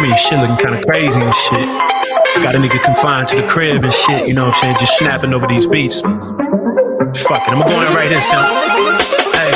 me? Shit looking kind of crazy and shit. Got a nigga confined to the crib and shit, you know what I'm saying? Just snapping over these beats. Fuck it, I'm gonna go in right here, son. Hey,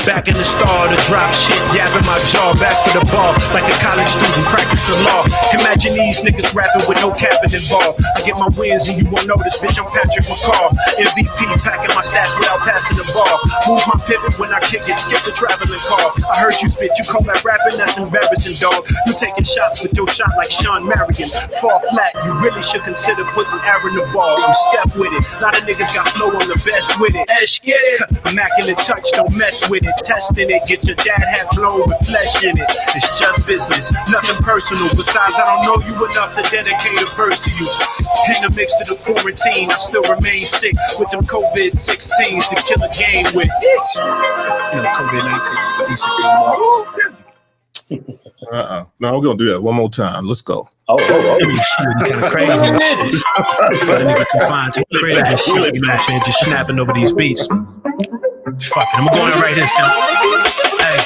back in the stall to drop shit, yapping my jaw, back to the ball, like a college student practicing law. Imagine these niggas rapping with no capping involved. I get my wins and you won't notice, bitch, I'm Patrick McCall. MVP, packing my stats without passing the ball. Move my pivot when I kick it, skip the traveling call. I heard you spit, you call that rapping, that's embarrassing, dog. You taking shots with your shot like Sean Marion. Fall flat, you really should consider putting air in the ball. You step with it, a lot of niggas got flow on the best with it. Immaculate touch, don't mess with it. Testing it, get your dad hat blown with flesh in it. It's just business, nothing personal. Besides, I don't know you enough to dedicate a verse to you. In the mix of the quarantine, I still remain sick with them COVID-16s to kill a game with. You know, COVID-19, No, we're gonna do that one more time. Let's go. Kind of crazy and shit. Got a nigga confined to the crib and shit, you know what I'm saying? Just snapping over these beats. Fuck it, I'm going right here, son. Hey,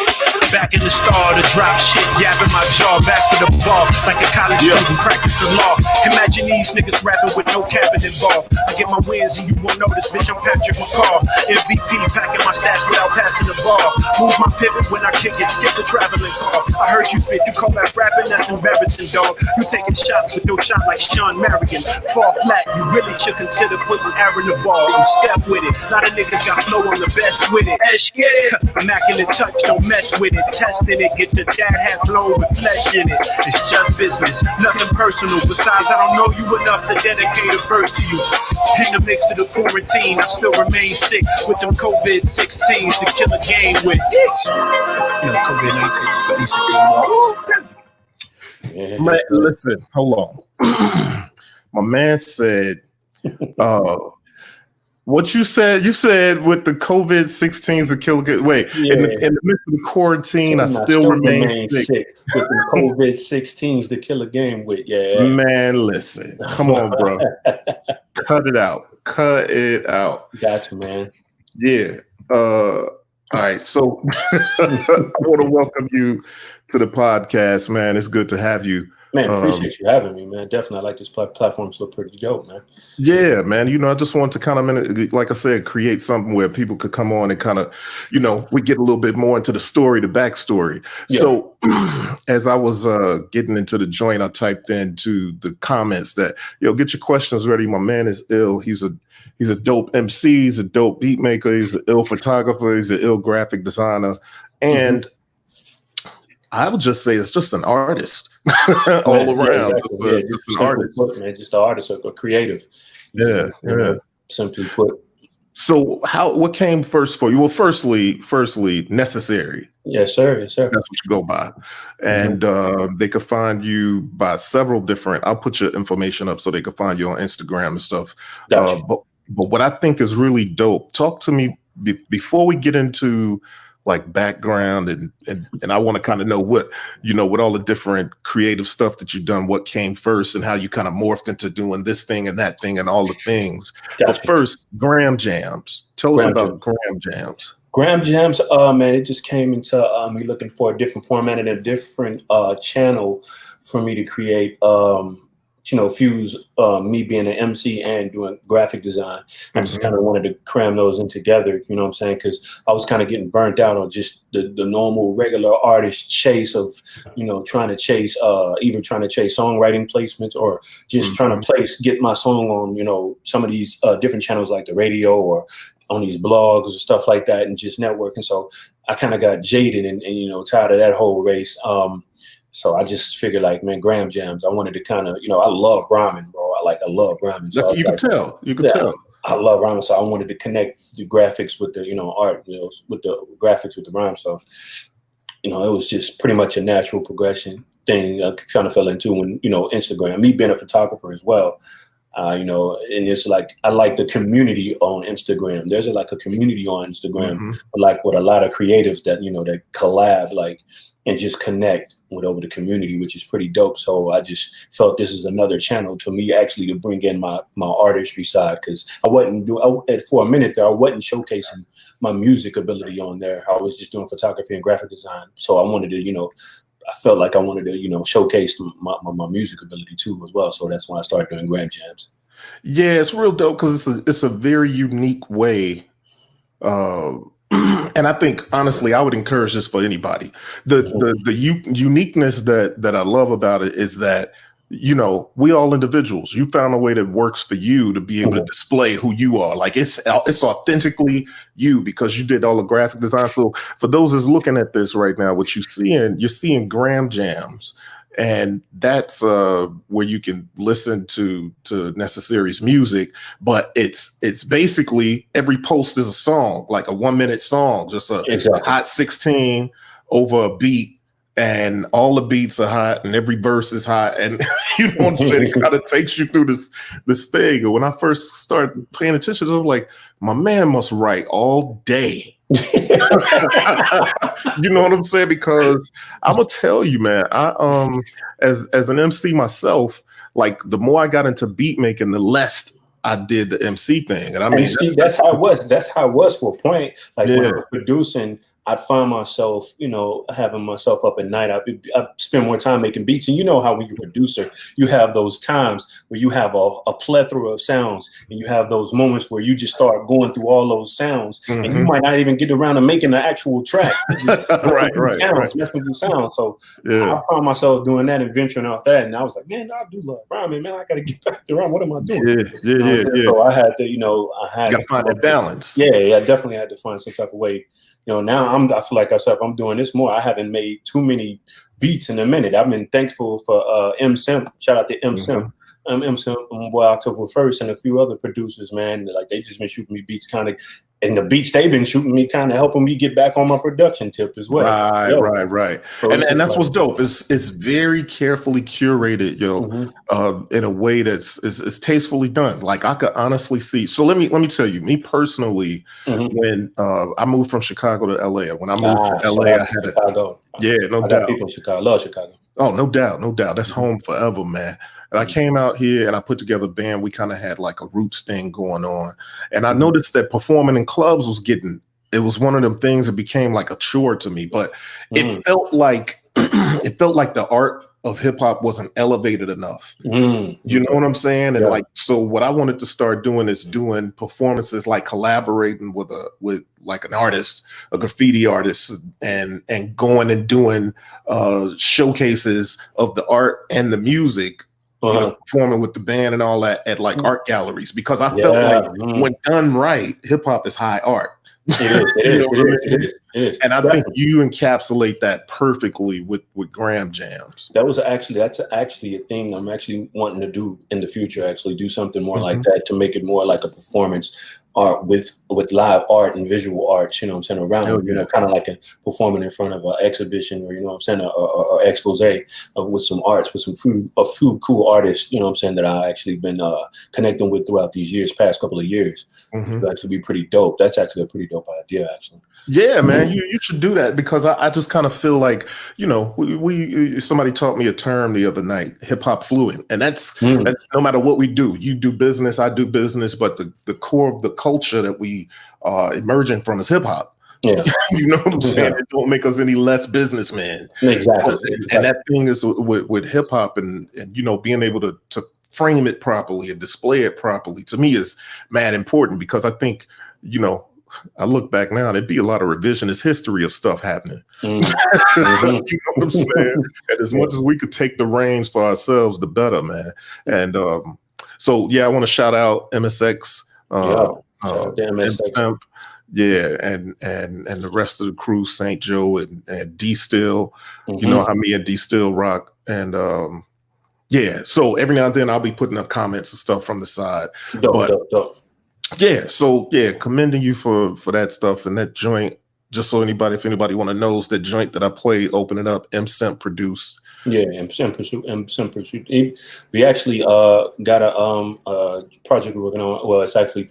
back in the stall to drop shit, yapping my jaw, back to the ball, like a college student practicing law. Imagine these niggas rapping with no capping involved. I get my wins and you won't notice, bitch, I'm Patrick McCall. MVP, packing my stats without passing the ball. Move my pivot when I kick it, skip the traveling call. I heard you spit, you call that rapping, that's embarrassing, dog. You taking shots with your shot like Sean Marion. Fall flat, you really should consider putting air in the ball. You step with it, a lot of niggas got flow on the best with it. Immaculate touch, don't mess with it. Testing it, get the dad hat blown with flesh in it. It's just business, nothing personal. Besides, I don't know you enough to dedicate a verse to you. In the mix of the quarantine, I still remain sick with them COVID-16s to kill a game with. You know, COVID-19. Man, listen, hold on. My man said, what you said with the COVID-16s to kill. Wait, in the midst of the quarantine, I still remain sick with the COVID-16s to kill a game with. Yeah, man, listen, come on, bro, cut it out. Gotcha, man. Yeah. All right. So I want to welcome you to the podcast, man. It's good to have you. Man, appreciate you having me, man. Definitely, I like this platform. It's pretty dope, man. Yeah, man. You know, I just want to kind of, like I said, create something where people could come on and kind of, you know, we get a little bit more into the story, the backstory. Yeah. So as I was getting into the joint, I typed into the comments that, get your questions ready. My man is ill. He's a dope MC. He's a dope beat maker. He's an ill photographer. He's an ill graphic designer. And I would just say it's just an artist all around. Exactly. Just an artist. Put, man, just an artist or creative. Yeah. Simply put. So what came first for you? Well, firstly, necessary. Yes, sir. That's what you go by. And they could find you by several different, I'll put your information up so they could find you on Instagram and stuff. Gotcha. But what I think is really dope, talk to me before we get into like background and I want to kind of know what, with all the different creative stuff that you've done, what came first and how you kind of morphed into doing this thing and that thing and all the things. Gotcha. But first, GramJams. Tell us about GramJams. GramJams, man, it just came into me looking for a different format and a different channel for me to create, fuse me being an MC and doing graphic design. I just kind of wanted to cram those in together, you know what I'm saying? Because I was kind of getting burnt out on just the normal regular artist chase of, trying to chase, either trying to chase songwriting placements or just trying to get my song on, some of these different channels like the radio or on these blogs and stuff like that and just networking. So I kind of got jaded and tired of that whole race. So I just figured like, man, GramJams, I wanted to kind of, I love rhyming, bro. I love rhyming. So you can tell. I love rhyming. So I wanted to connect the graphics with the, art, with the graphics with the rhyme. So, it was just pretty much a natural progression thing I kind of fell into when, Instagram, me being a photographer as well. And it's like, I like the community on Instagram. There's a community on Instagram, with a lot of creatives that, that collab, and just connect with over the community, which is pretty dope. So I just felt this is another channel to me actually to bring in my artistry side. Cause for a minute there, I wasn't showcasing my music ability on there. I was just doing photography and graphic design. So I wanted to, felt like I wanted to, showcase my music ability too as well. So that's when I started doing GramJams. Yeah, it's real dope because it's a very unique way. And I think honestly, I would encourage this for anybody. The uniqueness that I love about it is that, we all individuals. You found a way that works for you to be able to display who you are. Like it's authentically you because you did all the graphic design. So for those that's looking at this right now, what you're seeing GramJams. And that's where you can listen to Knscry's music, but it's basically every post is a song, like a 1-minute song, just a hot 16 over a beat, and all the beats are hot and every verse is hot, and you know what I'm saying? It kind of takes you through this thing. And when I first started paying attention, I was like, my man must write all day. You know what I'm saying? Because I'm gonna tell you, man, I as an MC myself, like the more I got into beat making, the less I did the MC thing. And I mean, that's how it was. That's how it was for a point. Like when I was producing, I'd find myself, having myself up at night. I'd spend more time making beats. And you know how when you're a producer, you have those times where you have a plethora of sounds, and you have those moments where you just start going through all those sounds, and you might not even get around to making the actual track. Right. Messing with sounds. So I found myself doing that and venturing off that, and I was like, man, I do love rhyming, man. I got to get back to rhyme. What am I doing? So I had to, I got to find that balance. Yeah, I definitely had to find some type of way. Now I feel like I'm doing this more. I haven't made too many beats in a minute. I've been thankful for emcee. Shout out to emcee. emcee, boy, October 1st, and a few other producers, man. Like they just been shooting me beats kind of, and the beats they've been shooting me kind of helping me get back on my production tip as well. Right. So and that's what's dope. It's very carefully curated, in a way that's is tastefully done. Like I could honestly see. So let me tell you, me personally, when I moved from Chicago to LA, when I moved to LA, I had Chicago. No I doubt. got people in Chicago. Love Chicago. Oh, no doubt. That's home forever, man. And I came out here and I put together a band. We kind of had like a roots thing going on. And I noticed that performing in clubs it was one of them things that became like a chore to me. But it felt like the art of hip hop wasn't elevated enough. You know what I'm saying? And so what I wanted to start doing is doing performances, like collaborating with like an artist, a graffiti artist, and going and doing showcases of the art and the music. Performing with the band and all that at like art galleries, because I felt like when done right, hip hop is high art. It is. And I think you encapsulate that perfectly with GramJams. That's actually a thing I'm actually wanting to do in the future. Actually, do something more like that to make it more like a performance art with live art and visual arts. You know what I'm saying? Around kind of like performing in front of an exhibition, or or expose with some arts, with a few cool artists. You know what I'm saying, that I actually been connecting with throughout these past couple of years. It would actually be pretty dope. That's actually a pretty dope idea, actually. Yeah, man, you should do that, because I just kind of feel like, we somebody taught me a term the other night, hip hop fluent, and that's no matter what we do. You do business, I do business, but the core of the culture that we are emerging from is hip hop. Yeah. You know what I'm saying? It don't make us any less businessmen. Exactly. And that thing is with hip hop and being able to frame it properly and display it properly, to me, is mad important, because I think, I look back now, there'd be a lot of revisionist history of stuff happening. You know what I'm saying? And as much as we could take the reins for ourselves, the better, man. And so, I want to shout out MSX, MSimp, and the rest of the crew, St. Joe and D Still. You know how me and D Still rock. And so every now and then I'll be putting up comments and stuff from the side. Dope. Commending you for that stuff and that joint. Just so if anybody want to know, that joint that I played opening up, emcee produced. Yeah, emcee Pursuit. We actually got a project we're working on. Well, it's actually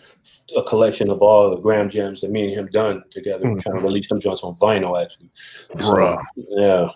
a collection of all the GramJams that me and him done together. We're trying to release them joints on vinyl, actually. Bruh. Yeah.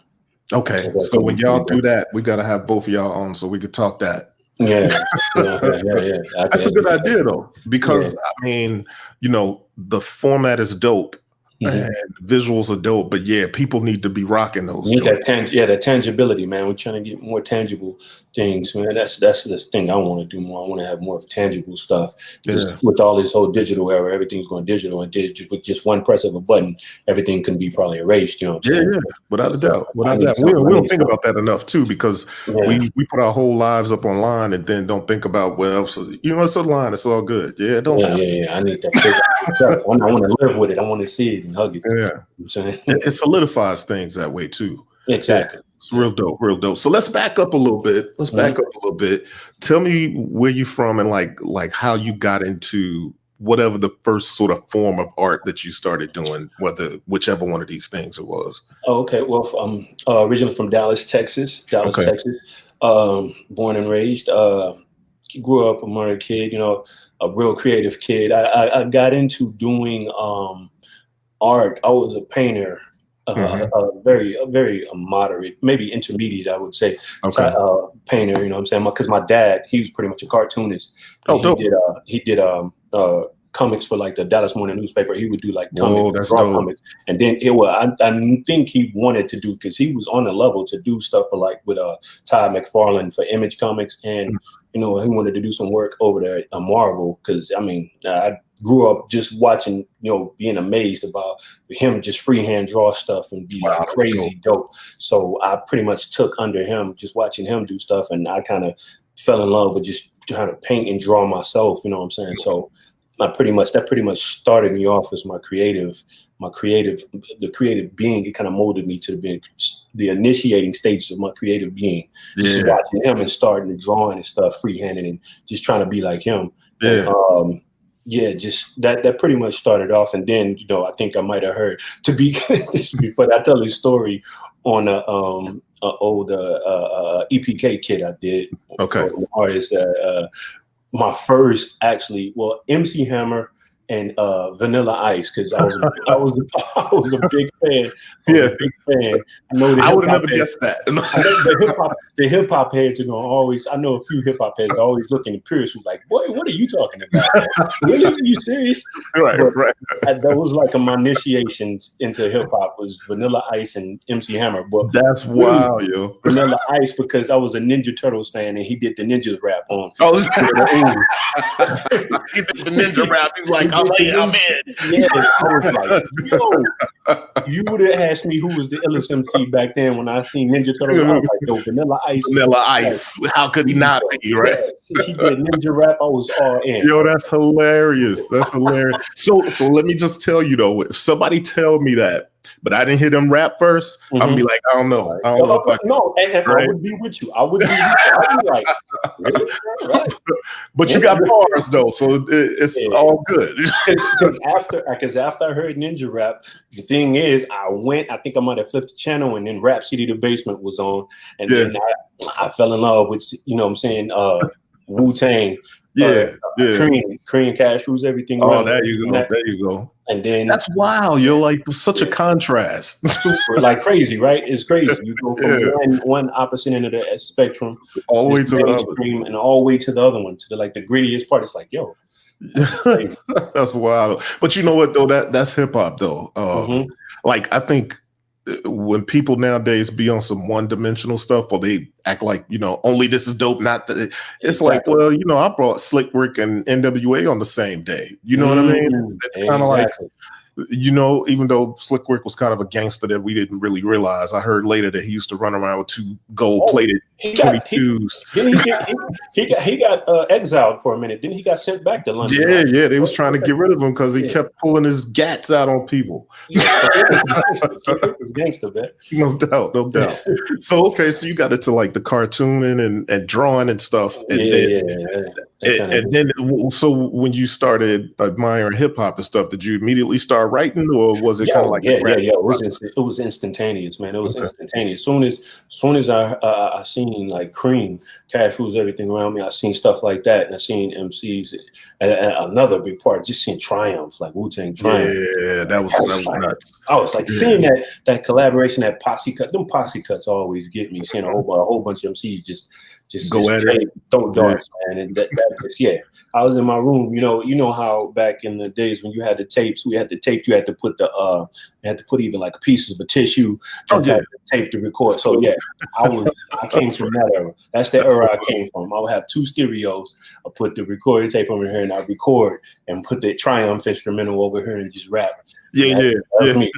Okay, so when y'all do that, we got to have both of y'all on so we could talk that. Yeah. That's a good idea, though, because I mean, the format is dope. And visuals are dope, but yeah, people need to be rocking those. Need that that tangibility, man. We're trying to get more tangible things, man. That's the thing I want to do more. I want to have more of tangible stuff. With all this whole digital era, everything's going digital, and with just one press of a button, everything can be probably erased. You know what I'm saying? Yeah, without a doubt. Without that, we don't think about that enough too, because we put our whole lives up online and then don't think about it's online. It's all good. Yeah, don't. Yeah. I need that. I want to live with it. I want to see it and hug it. Yeah. You know what I'm saying? It solidifies things that way too. Exactly. Yeah, it's real dope. So let's back up a little bit. Tell me where you from and like how you got into whatever the first sort of form of art that you started doing, whichever one of these things it was. Oh, okay. Well, I'm originally from Dallas, Texas. Born and raised. Grew up a murder kid, a real creative kid. I got into doing art. I was a painter, a very moderate, maybe intermediate, I would say, painter. You know what I'm saying? Because my dad, he was pretty much a cartoonist. He did comics for like the Dallas Morning newspaper. He would do like comics, comics, and then I think he wanted to do, because he was on the level to do stuff for like with Todd McFarlane for Image Comics, and he wanted to do some work over there at Marvel, because I grew up just watching, being amazed about him just freehand draw stuff and be like crazy dope. So I pretty much took under him, just watching him do stuff, and I kind of fell in love with just trying to paint and draw myself. You know what I'm saying? So that pretty much started me off as the creative being. It kind of molded me to the initiating stages of my creative being. Just watching him and starting to drawing and stuff, freehanding and just trying to be like him. And, just that pretty much started off. And then, I think I might have heard before I tell this story on an old EPK kit I did. Okay. For an artist my first MC Hammer and Vanilla Ice, because I was a big fan. I would have never guessed that. The hip hop heads are gonna always. I know a few hip hop heads are always looking at Pierce who's like, "Boy, what are you talking about? Really? Are you serious?" Right. That was like my initiations into hip hop was Vanilla Ice and MC Hammer. But that's wild, yo. Vanilla Ice, because I was a Ninja Turtles fan and he did the Ninjas rap on. Oh, he did the Ninja rap. He's like, I'm in. Yeah, I was like, yo, you would have asked me who was the illest MC back then when I seen Ninja Turtles. I was like, yo, Vanilla Ice. Vanilla Ice. How could he not be, right? Yeah, he did Ninja rap. I was all in. Yo, that's hilarious. So let me just tell you though, if somebody tell me that, but I didn't hear them rap first, I'm be like, I don't know. I would be with you. I would be like, really? Right. But you got bars though, so it's all good. Because after I heard Ninja rap, the thing is, I think I might have flipped the channel, and then Rap City the Basement was on, and then I fell in love with, Wu-Tang. Korean cashews, everything. Oh, there you go. And then that's wild. You're like such a contrast. Super, like crazy, right? It's crazy. You go from one opposite end of the spectrum all the way to the other, and all the way to the other one, to the grittiest part. It's like, yo, that's wild. But you know what though? That's hip hop though. Like I think when people nowadays be on some one-dimensional stuff, or they act like, only this is dope, not that. It's like, well, I brought Slick Rick and NWA on the same day. You know what I mean? It's kind of like, even though Slick Rick was kind of a gangster that we didn't really realize. I heard later that he used to run around with 2 gold-plated 22s. He got exiled for a minute. Then he got sent back to London. Yeah. They was trying to get rid of him because he kept pulling his gats out on people. Gangster, man. No doubt. So you got into like the cartooning and drawing and stuff. And then, so when you started admiring hip hop and stuff, did you immediately start writing, or was it kind of like it was instantaneous, man. It was instantaneous. Soon as I seen like Cream, cashews, everything around me, I seen stuff like that, and I seen MCs, and another big part, just seeing Triumphs, like Wu-Tang Triumph. Yeah, that was nuts. I was like seeing that collaboration, that posse cut. Them posse cuts always get me. Seeing a whole bunch of MCs just Go at it. throw darts, man. And that just, yeah. I was in my room, you know how back in the days when you had the tapes, you had to put you had to put even like pieces of tissue and tape to record. So yeah, I came from that era. That's the era I came from. I would have 2 stereos. I put the recording tape over here and I record and put the Triumph instrumental over here and just rap. That's me.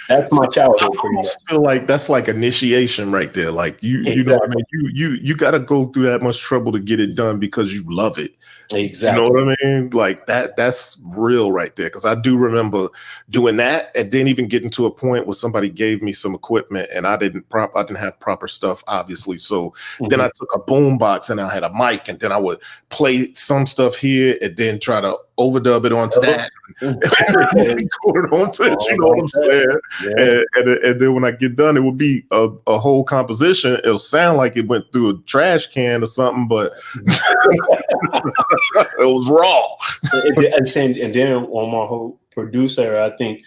That's my childhood. I almost feel like that's like initiation right there. Like you know what I mean? You got to go through that much trouble to get it done because you love it. Exactly. You know what I mean? Like that's real right there. Because I do remember doing that, and then even getting to a point where somebody gave me some equipment, and I didn't have proper stuff, obviously. So then I took a boom box and I had a mic, and then I would play some stuff here, and then try to overdub it onto that, record it onto it. You know what I'm saying? Yeah. And then when I get done, it would be a whole composition. It'll sound like it went through a trash can or something, but it was raw. And then on my whole producer, I think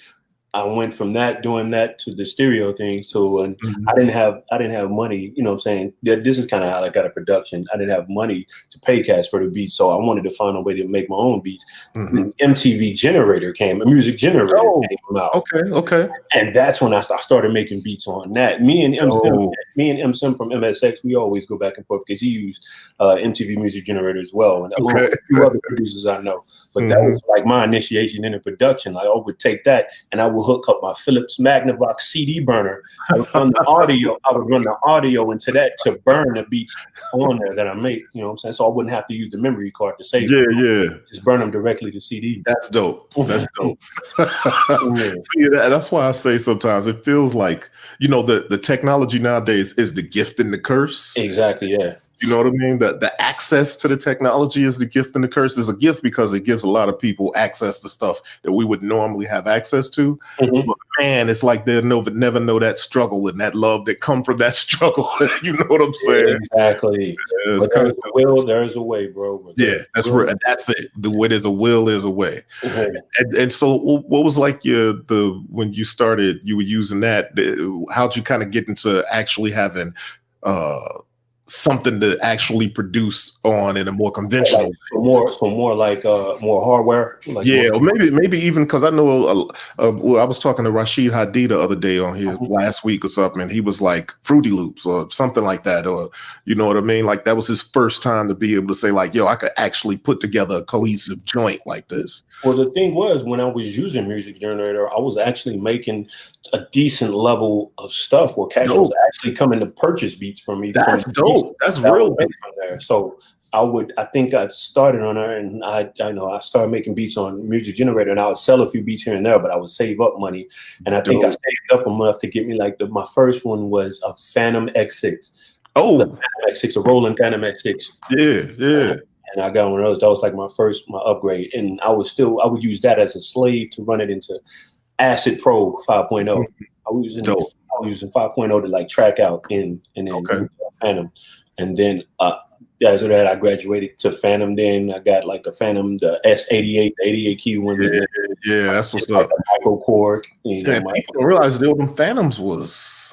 I went from doing that to the stereo thing. So I didn't have money, you know what I'm saying? This is kind of how I got a production. I didn't have money to pay cash for the beats. So I wanted to find a way to make my own beats. MTV Generator came, a music generator came out. Okay. And that's when I started making beats on that. Me and McEe from MSX, we always go back and forth because he used MTV Music Generator as well. And a few other producers I know. But that was like my initiation into production. Like, I would take that and I would hook up my Philips Magnavox CD burner. I would run the audio into that to burn the beats on there that I make. You know what I'm saying? So I wouldn't have to use the memory card to save them. Yeah. Just burn them directly to CD. That's dope. That's dope. See, that's why I say sometimes it feels like, you know, the technology nowadays is the gift and the curse. Exactly. Yeah. You know what I mean? The access to the technology is the gift and the curse. Is a gift because it gives a lot of people access to stuff that we would normally have access to. But man, it's like they'll never know that struggle and that love that come from that struggle. You know what I'm saying? Exactly. Yeah, there's a way, bro. That's real. That's it. The way there's a will, there's a way. And so what was like when you started, you were using that, how'd you kind of get into actually having something to actually produce on in a more conventional way. So more like more hardware. Like or maybe even because I know I was talking to Rashid Hadi the other day on here last week or something, and he was like Fruity Loops or something like that, or you know what I mean? Like that was his first time to be able to say like, yo, I could actually put together a cohesive joint like this. Well, the thing was, when I was using Music Generator, I was actually making a decent level of stuff where cats was actually coming to purchase beats from me. That's dope. That's real from there. So I think I started on her, and I started making beats on Music Generator, and I would sell a few beats here and there, but I would save up money. And I think I saved up enough to get me like my first one was a Phantom X6. Oh, the Phantom X6, a Roland Phantom X6. Yeah. And I got one of those. That was like my upgrade. And I would use that as a slave to run it into Acid Pro 5.0. I was using 5.0 to like track out in Phantom. And then after that, I graduated to Phantom. Then I got like a Phantom, the S88, the 88Q one. Yeah, that's what's like up. A micro cord. People don't realize them Phantoms was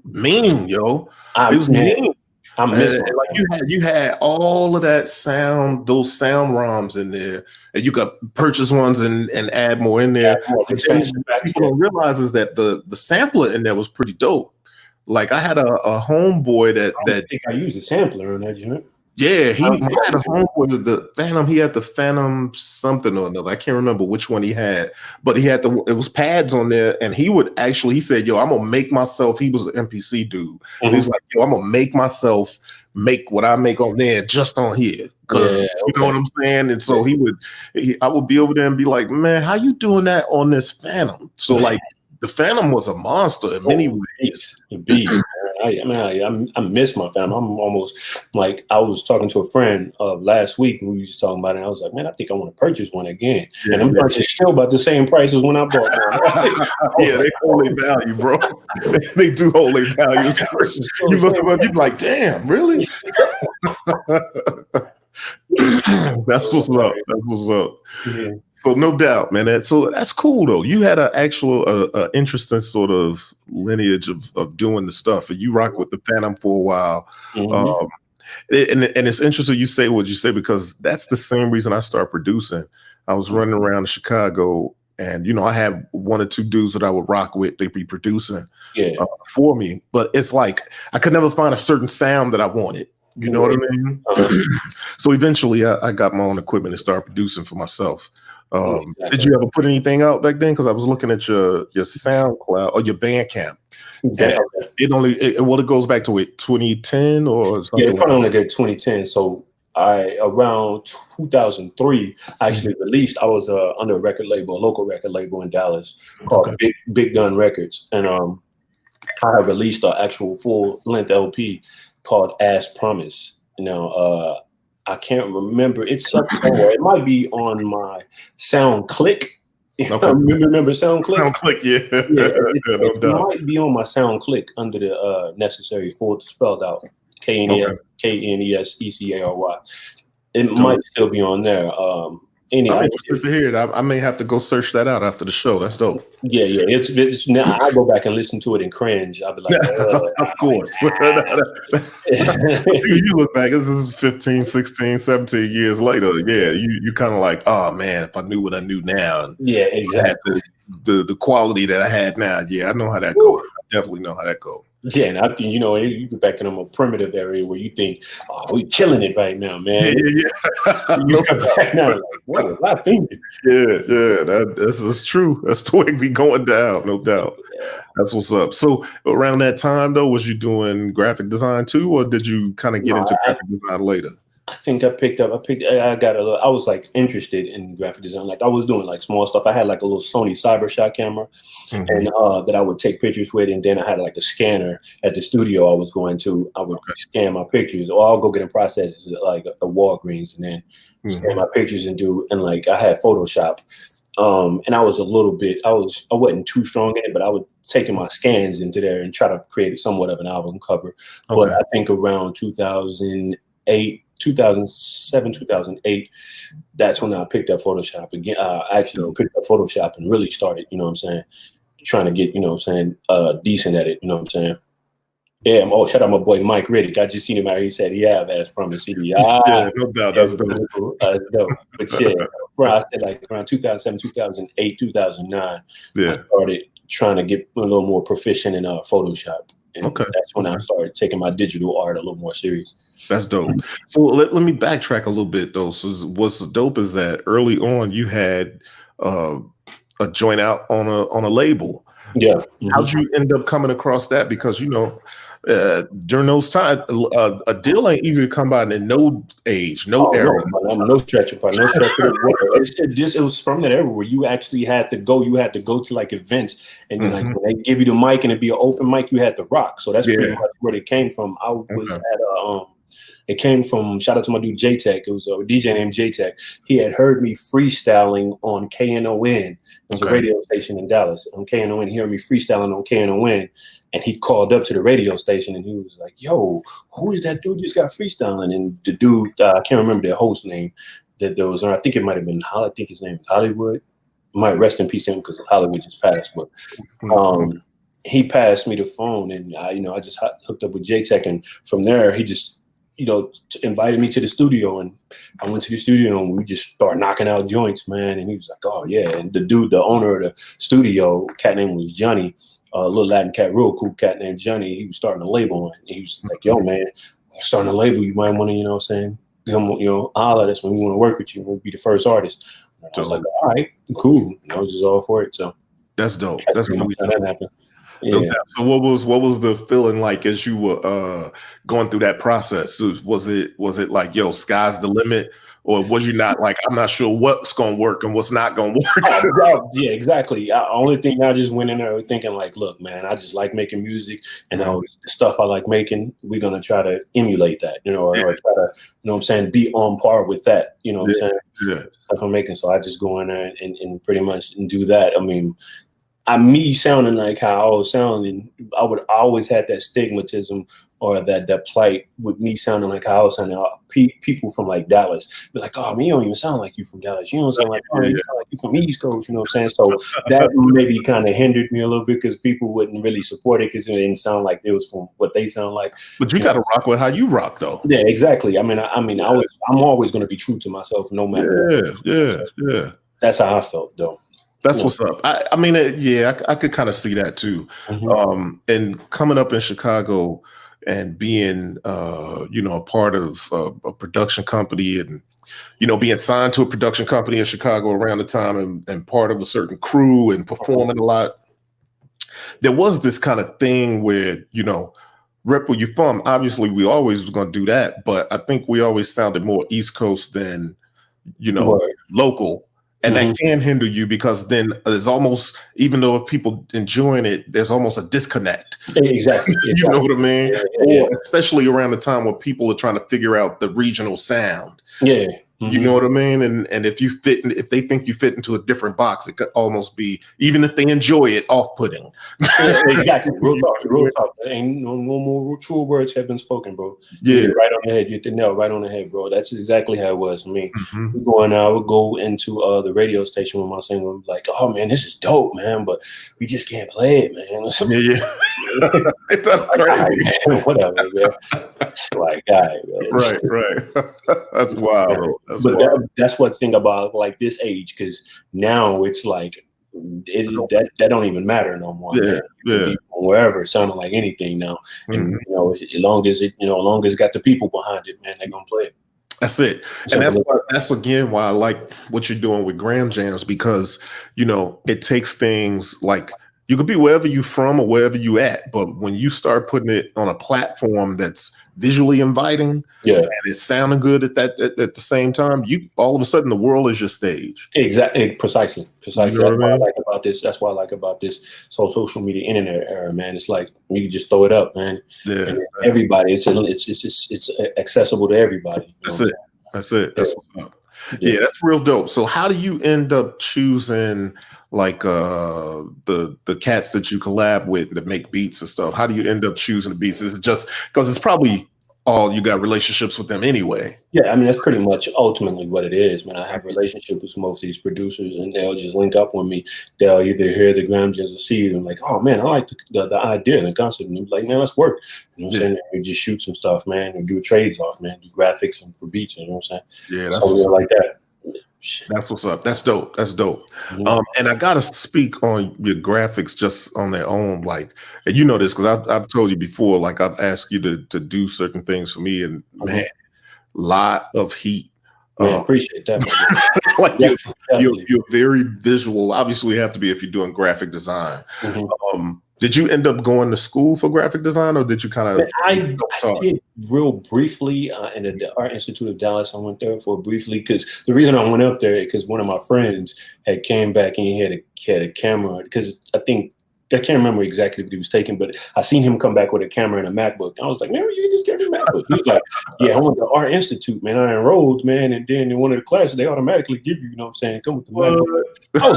mean, yo. It was mean. I miss it. Like you had all of that sound, those sound ROMs in there, and you could purchase ones and add more in there. People don't realize is that the sampler in there was pretty dope. Like I had a homeboy that think I used a sampler on that joint. Yeah, he had a homeboy with the Phantom. He had the Phantom something or another. I can't remember which one he had, but he had it was pads on there, and he said, yo, I'm gonna make myself. He was an MPC dude. He was like, yo, I'm gonna make myself make what I make on there just on here. Cause you know what I'm saying? And so I would be over there and be like, man, how you doing that on this Phantom? So like the Phantom was a monster in many ways. I miss my Phantom. I'm almost like, I was talking to a friend last week and we were just talking about it. And I was like, man, I think I want to purchase one again. And I'm still about the same price as when I bought one. Yeah, they hold their value, bro. They do hold their value. You look them up, you're like, damn, really? That's what's up. That's what's up. So no doubt, man. So that's cool though. You had an actual interesting sort of lineage of doing the stuff, and you rock with the Phantom for a while. Mm-hmm. And it's interesting you say what you say, because that's the same reason I started producing. I was running around Chicago, and I had one or two dudes that I would rock with. They'd be producing for me, but it's like I could never find a certain sound that I wanted. You know what I mean? So eventually, I got my own equipment and started producing for myself. Exactly. Did you ever put anything out back then? Because I was looking at your SoundCloud or your Bandcamp. Yeah, It goes back to 2010 or something. Yeah, it probably only did 2010. So around 2003, I actually released. I was under a local record label in Dallas called Big Gun Records, and I released an actual full length LP called As Promise. Now, I can't remember. It's somewhere. It might be on my SoundClick. Remember SoundClick? SoundClick, it might be on my SoundClick under the necessary full spelled out KNESECARY. It might still be on there. Anyway, I'm interested to hear it. I may have to go search that out after the show. That's dope. Yeah. It's now I go back and listen to it and cringe. I'll be like, of course. You look back, this is 15, 16, 17 years later. Yeah, you kind of like, oh man, if I knew what I knew now. Yeah, exactly. The quality that I had now. Yeah, I know how that goes. I definitely know how that goes. Yeah, and I think you go back to the more primitive area where you think, oh, we killing it right now, man. Yeah. You come back now, like, what was I thinking? Yeah, this is true. That's the way we going down, no doubt. Yeah. That's what's up. So around that time though, was you doing graphic design too, or did you kind of get into graphic design later? I think I was like interested in graphic design. Like I was doing like small stuff. I had like a little Sony CyberShot camera and that I would take pictures with. And then I had like a scanner at the studio I was going to. I would scan my pictures, or I'll go get them processed at like a Walgreens and then scan my pictures and like I had Photoshop. And I was I wasn't too strong in it, but I would take my scans into there and try to create somewhat of an album cover. But I think around 2007, 2008, that's when I picked up Photoshop again. I actually picked up Photoshop and really started, trying to get, decent at it, you know what I'm saying? Yeah, shout out my boy Mike Riddick. I just seen him out here. He said he have As Promise CD. Yeah, no doubt. That's dope. That's dope. But yeah, bro, I said like around 2007, 2008, 2009, I started trying to get a little more proficient in Photoshop. And that's when I started taking my digital art a little more serious. That's dope. So let me backtrack a little bit though. So what's dope is that early on you had a joint out on a label. Yeah. How'd you end up coming across that? Because during those times, a deal ain't easy to come by in no age, no era. No stretch of it. It was from that era where you actually had to go. You had to go to like events, and then like when they give you the mic and it'd be an open mic, you had to rock. So that's pretty much where it came from. I was at it came from, shout out to my dude J-Tech. It was a DJ named J-Tech. He had heard me freestyling on KNON. It was a radio station in Dallas. On KNON, he heard me freestyling on KNON. And he called up to the radio station and he was like, yo, who is that dude just got freestyling? And the dude, I can't remember the host name that there was on. I think it might have been, I think his name was Hollywood. Might rest in peace to him because Hollywood just passed. But he passed me the phone and I just hooked up with J-Tech. And from there, he just, invited me to the studio, and I went to the studio and we just started knocking out joints, man. And he was like, oh yeah. And the owner of the studio, cat name was Johnny, a little Latin cat, real cool cat named Johnny. He was starting a label and he was like, yo man, I'm starting a label. You might want to, come, holler at us when we want to work with you. We'll be the first artist. And I was like, all right, cool. I was just all for it. So that's dope. That's really how that happened. Yeah. So what was the feeling like as you were going through that process? Was it like, yo, sky's the limit, or was you not like, I'm not sure what's gonna work and what's not gonna work? Yeah, exactly. Only thing I just went in there thinking like, look, man, I just like making music, and the stuff I like making, we're gonna try to emulate that, or try to, be on par with that, what I'm saying? Yeah. Stuff I'm making. So I just go in there and pretty much do that. I mean, me sounding like how I was sounding, I always had that stigmatism or that plight with me sounding like how I was sounding. People from like Dallas be like, "Oh man, you don't even sound like you from Dallas. You don't sound like, you sound like you from East Coast." You know what I'm saying? So that maybe kind of hindered me a little bit because people wouldn't really support it because it didn't sound like it was from what they sound like. But you got to rock with how you rock, though. Yeah, exactly. I'm always going to be true to myself, no matter. Yeah. That's how I felt, though. That's what's up. I mean, I could kind of see that too. And coming up in Chicago and being, a part of a production company and, being signed to a production company in Chicago around the time and part of a certain crew and performing a lot. There was this kind of thing where, rep where you from. Obviously, we always was going to do that, but I think we always sounded more East Coast than, local. And that can hinder you because then there's almost, even though if people enjoying it, there's almost a disconnect. Exactly. You know what I mean? Yeah. Or especially around the time where people are trying to figure out the regional sound. Yeah. You know what I mean? And if if they think you fit into a different box, it could almost be, even if they enjoy it, off-putting. Exactly. Real talk. Ain't no more true words have been spoken, bro. Yeah. You hit it right on the head. You hit the nail right on the head, bro. That's exactly how it was for me. I would go into the radio station with my single, like, "Oh man, this is dope, man, but we just can't play it, man." Yeah. It's crazy. Man, whatever, man. It's like, all right, man. Right. That's wild. That's what thing about like this age, because now it's like that don't even matter no more. Yeah, man. Wherever it sounded like anything now, and as long as it got the people behind it, man, they're gonna play it. That's it. And that's again why I like what you're doing with GramJams, because it takes things like, you could be wherever you from or wherever you at, but when you start putting it on a platform that's visually inviting, and it's sounding good at the same time, all of a sudden the world is your stage. Exactly, precisely. That's what I like about this. That's what I like about this social media internet era, man. It's like you can just throw it up, man. Yeah, and everybody. It's accessible to everybody. That's it. That's what's up. Yeah, that's real dope. So how do you end up choosing like the cats that you collab with that make beats and stuff? How do you end up choosing the beats? Is it just because it's probably all you got relationships with them anyway? Yeah, I mean, that's pretty much ultimately what it is, man. I have a relationship with most of these producers, and they'll just link up with me. They'll either hear the GramJams or see it and like, "Oh man, I like the idea and the concept." And like, "Man, let's work." You know what I'm saying? We just shoot some stuff, man, and do trades off, man, do graphics and for beats. You know what I'm saying? Yeah, that's like that. That's what's up. That's dope. And I gotta speak on your graphics just on their own. Like, and you know this because I've told you before. Like, I've asked you to do certain things for me, and man, lot of heat. Man, appreciate that. Like you're very visual. Obviously, you have to be if you're doing graphic design. Did you end up going to school for graphic design, or did you kind of? I did real briefly in the Art Institute of Dallas. I went there for briefly because the reason I went up there because one of my friends had came back and he had a camera, because I can't remember exactly what he was taking, but I seen him come back with a camera and a MacBook. I was like, "Man, you just gave me a MacBook." He was like, "Yeah, I went to Art Institute, man. I enrolled, man, and then in one of the classes they automatically give you, you know what I'm saying, come with the MacBook." I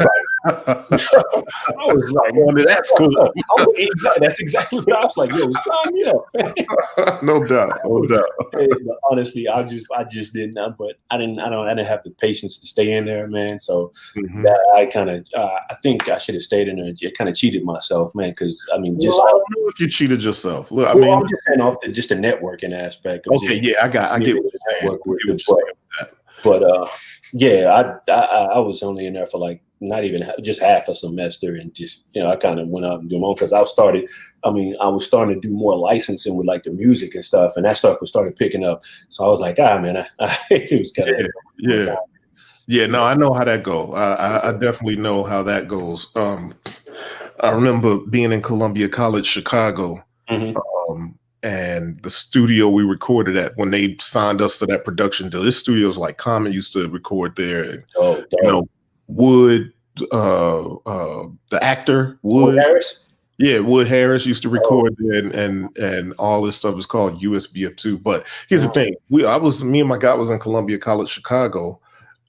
was like, well, that's cool. That's exactly what I was like. Yo, sign me up. No doubt. Hey, honestly, I just didn't. But I didn't have the patience to stay in there, man. So that I think I should have stayed in there. It kind of cheated myself, man. Because I mean, just I don't know if you cheated yourself. Look, I'm just saying off just the networking aspect. Okay, I get what you're saying. But I was only in there for like not even just half a semester, and just I kind of went out and do my own because I was starting to do more licensing with like the music and stuff, and that stuff was started picking up. So I was like, man, it was kind of yeah. No, I know how that goes. I definitely know how that goes. I remember being in Columbia College, Chicago. And the studio we recorded at, when they signed us to that production deal, this studio was like Common used to record there. And, Wood, the actor Wood Harris. Yeah, Wood Harris used to record there, and all this stuff is called USB 2. But here's the thing: me and my guy was in Columbia College, Chicago,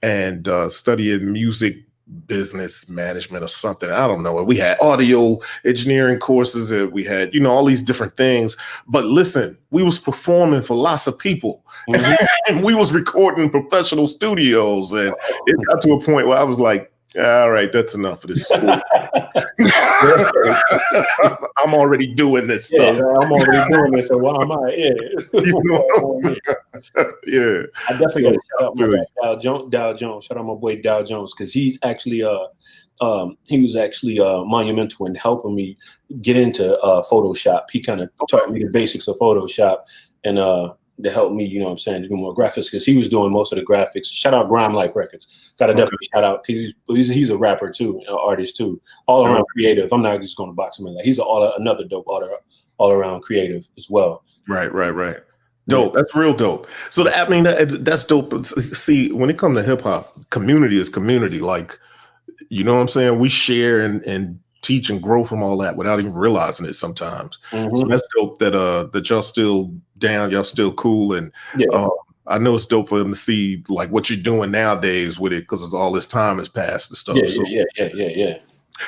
and studying music business management or something. I don't know. We had audio engineering courses, and we had, all these different things. But listen, we was performing for lots of people. And we was recording professional studios. And it got to a point where I was like, all right, that's enough of this school. I'm already doing this stuff. Yeah, I'm already doing this, so why am I? Yeah. I definitely got to shout out my guy, Dow Jones. Shout out my boy Dow Jones, because he's actually he was actually monumental in helping me get into Photoshop. He kind of taught me the basics of Photoshop and to help me, to do more graphics, because he was doing most of the graphics. Shout out Grime Life Records. Got to definitely shout out, because he's a rapper too, an artist too, all around creative. I'm not just going to box him in. Like, he's another dope all around creative as well. Right. Dope. That's real dope. So that's dope. See, when it comes to hip hop, community is community. Like, you know what I'm saying? We share and teach and grow from all that without even realizing it sometimes. So that's dope that y'all still down, y'all still cool. And I know it's dope for them to see like what you're doing nowadays with it, because all this time has passed and stuff. Yeah.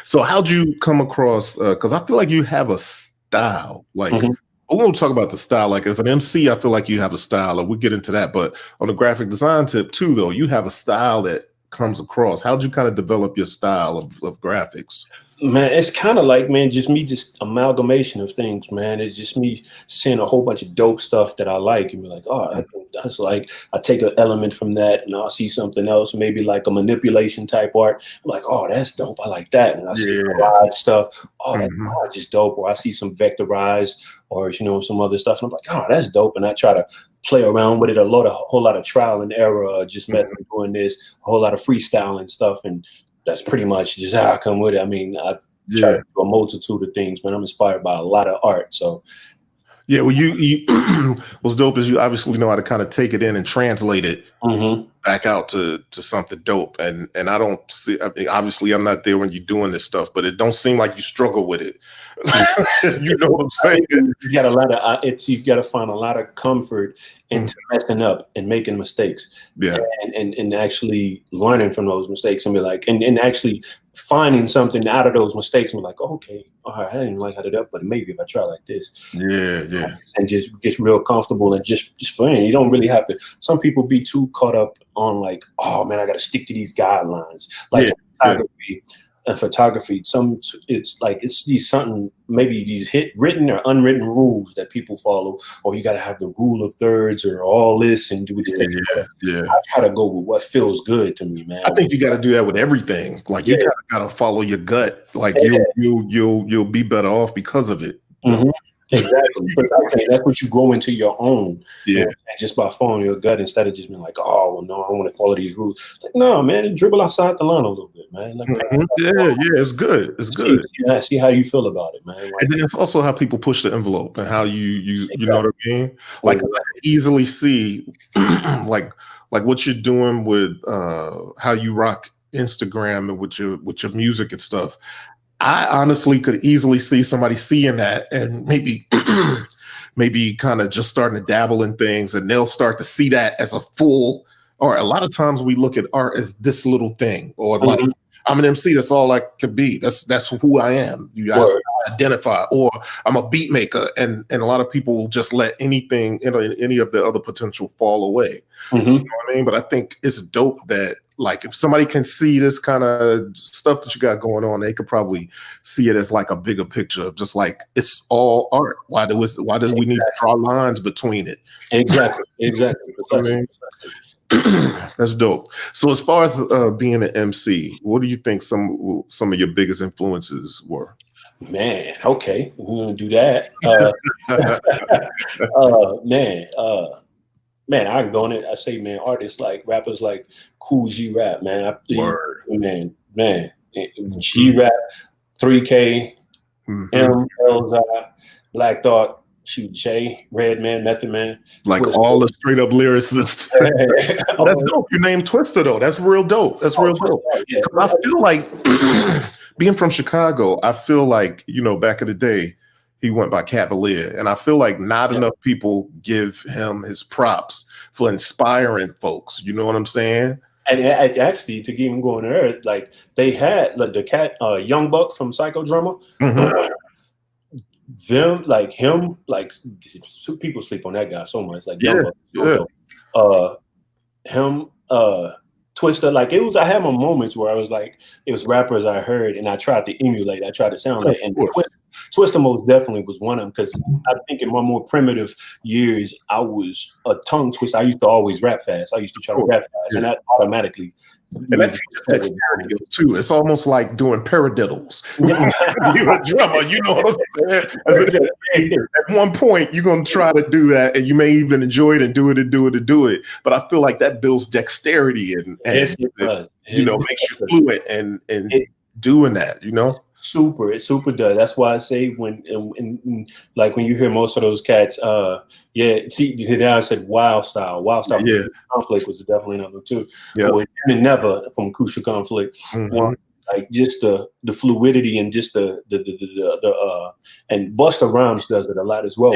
So how'd you come across, because I feel like you have a style, like we won't talk about the style. Like, as an MC, I feel like you have a style, and we'll get into that. But on the graphic design tip too, though, you have a style that comes across. How'd you kind of develop your style of graphics? Man, it's kind of like, just amalgamation of things, man. It's just me seeing a whole bunch of dope stuff that I like, and be like, oh, I think that's like, I take an element from that, and I'll see something else, maybe like a manipulation type art. I'm like, oh, that's dope. I like that. And I see collage stuff. Oh, that's just dope. Or I see some vectorized, or some other stuff, and I'm like, oh, that's dope. And I try to play around with it a whole lot of trial and error, just doing this, a whole lot of freestyling stuff, and that's pretty much just how I come with it. I mean, I try to do a multitude of things, but I'm inspired by a lot of art. So, yeah, well, you what's dope is you obviously know how to kind of take it in and translate it back out to something dope. And I don't see, I mean, obviously I'm not there when you're doing this stuff, but it don't seem like you struggle with it. You know what I'm saying? You got a lot of you got to find a lot of comfort into messing up and making mistakes. Yeah, and actually learning from those mistakes, and be like, and actually finding something out of those mistakes, and be like, oh, okay, all right, I didn't like how to do that, but maybe if I try like this, and just get real comfortable and just fun. You don't really have to. Some people be too caught up on like, oh man, I got to stick to these guidelines, like photography. And photography, it's these written or unwritten rules that people follow, or you got to have the rule of thirds or all this and do what you think. I try to go with what feels good to me, man. I think you got to do that with everything. Like you got to follow your gut. Like you'll be better off because of it. Exactly. But I think that's what you grow into your own. Yeah. And just by following your gut, instead of just being like, oh, well, no, I want to follow these rules. Like, no, man, dribble outside the line a little bit, man. Like, it's good. It's good. See how you feel about it, man. Like, and then it's also how people push the envelope and how you know what I mean? Like, I can easily see like what you're doing with how you rock Instagram and with your music and stuff. I honestly could easily see somebody seeing that and maybe kind of just starting to dabble in things, and they'll start to see that as a full, or a lot of times we look at art as this little thing, or like, I'm an MC, that's all I could be. That's who I am. You guys identify, or I'm a beat maker, and a lot of people will just let anything, any of the other potential fall away. You know what I mean? But I think it's dope that, like, if somebody can see this kind of stuff that you got going on, they could probably see it as like a bigger picture, just like it's all art. Why does we need to draw lines between it? Exactly. I mean, that's dope. So as far as being an MC, what do you think some of your biggest influences were? Man, okay, we're gonna do that. Man, I can go on it. I say, man, artists like rappers like Cool G Rap, man. Man, G Rap, 3K, MLZ, Black Thought, Jay, Redman, Method Man, like Twister. All the straight up lyricists. That's dope. You named Twister though. That's real dope. That's real dope. Yeah. I feel like being from Chicago, I feel like, back in the day, he went by Cavalier, and I feel like not enough people give him his props for inspiring folks. You know what I'm saying? And actually, to even go on there, like they had like the cat, Young Buck from Psycho Drummer. Them like him, like people sleep on that guy so much. Like Young Buck, him, Twista. Like it was. I had my moments where I was like, it was rappers I heard, and I tried to emulate. I tried to sound like, and Twista most definitely was one of them, because I think in my more primitive years, I was a tongue twister. I used to always rap fast. I used to try to rap fast, and that automatically. And that teaches dexterity too. It's almost like doing paradiddles. You're a drummer, you know what I'm saying? At one point, you're going to try to do that, and you may even enjoy it and do it. But I feel like that builds dexterity and yes, it does. You know, makes you fluent and doing that. You know. It super does. That's why I say when like when you hear most of those cats, see, I said Wild Style. Yeah. Conflict was definitely another too. Yeah. Or Never from Crucial Conflict. Like just the fluidity and just the and Busta Rhymes does it a lot as well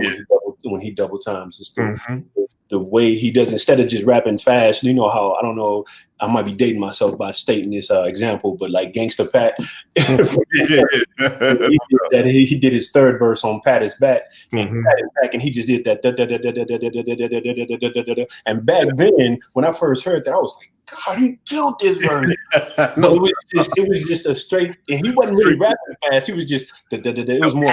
when he double times. It's the way he does, instead of just rapping fast. You know how, I don't know, I might be dating myself by stating this example, but like Gangsta Pat, he did his third verse on Pat is Back, and he just did that, and back then when I first heard that, I was like, God, he killed this verse. No, it was just a straight, and he wasn't really rapping fast. He was just it was more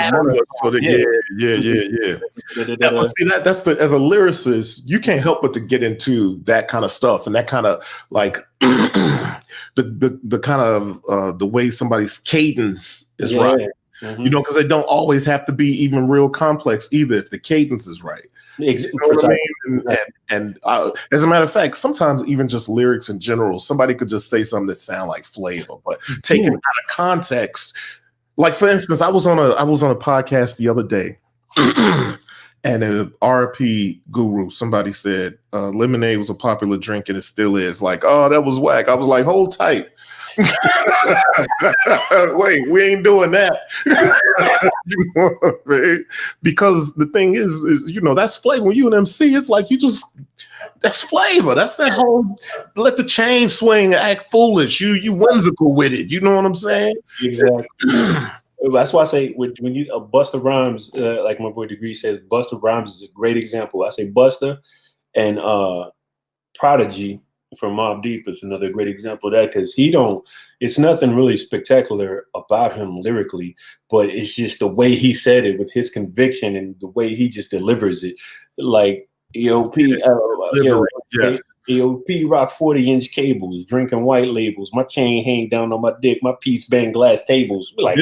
See, that's as a lyricist, you can't help but to get into that kind of stuff and that kind of like the kind of the way somebody's cadence is right. You know, because they don't always have to be even real complex either if the cadence is right. You know what I mean? And as a matter of fact, sometimes even just lyrics in general, somebody could just say something that sound like flavor, but taken out of context. Like for instance, I was on a podcast the other day, and an RP guru, somebody said lemonade was a popular drink and it still is. Like, oh, that was whack. I was like, hold tight. Wait, we ain't doing that. You know what I mean? Because the thing is you know, that's flavor. When you an MC, it's like that's flavor. That's that whole let the chain swing, act foolish. You whimsical with it. You know what I'm saying? Exactly. That's why I say when you Busta Rhymes, like my boy Degree says, Busta Rhymes is a great example. I say Busta and Prodigy from Mobb Deep is another great example of that, because it's nothing really spectacular about him lyrically, but it's just the way he said it with his conviction and the way he just delivers it. Like EOP rock 40-inch cables, drinking white labels, my chain hang down on my dick, my piece bang glass tables. Like,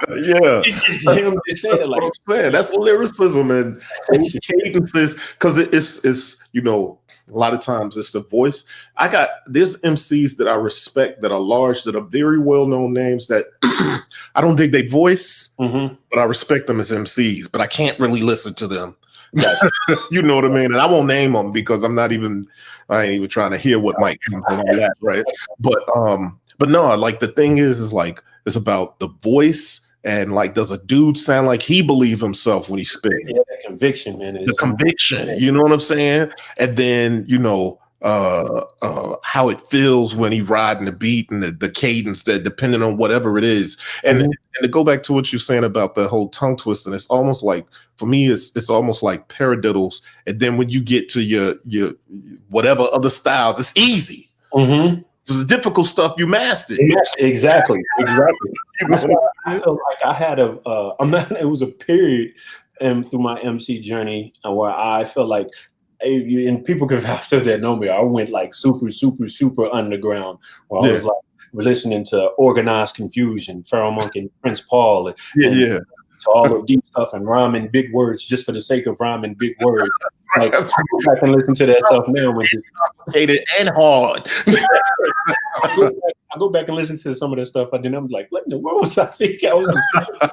it's just him just saying it like what I'm saying. That's lyricism and cadences, because it's you know, a lot of times it's the voice. There's MCs that I respect that are large, that are very well-known names that I don't dig their voice, but I respect them as MCs, but I can't really listen to them. You know what I mean? And I won't name them because I ain't even trying to hear what might come from that, right? But no, like the thing is like it's about the voice. And like, does a dude sound like he believe himself when he's spitting? Yeah, that conviction, man. The conviction, you know what I'm saying? And then, you know, how it feels when he riding the beat and the cadence, that depending on whatever it is. And to go back to what you're saying about the whole tongue twisting, it's almost like, for me, it's almost like paradiddles. And then when you get to your whatever other styles, it's easy. The difficult stuff you mastered. Exactly. That's why I felt like I had it was a period through my MC journey where I felt like, and people can vouch for that know me, I went like super, super, super underground, where I was like listening to Organized Confusion, Pharaoh Monk and Prince Paul, and to all the deep stuff and rhyming big words just for the sake of rhyming big words. Like, I can listen to that stuff now when it's complicated and hard. I go back and listen to some of that stuff. I'm like, what in the world was I thinking?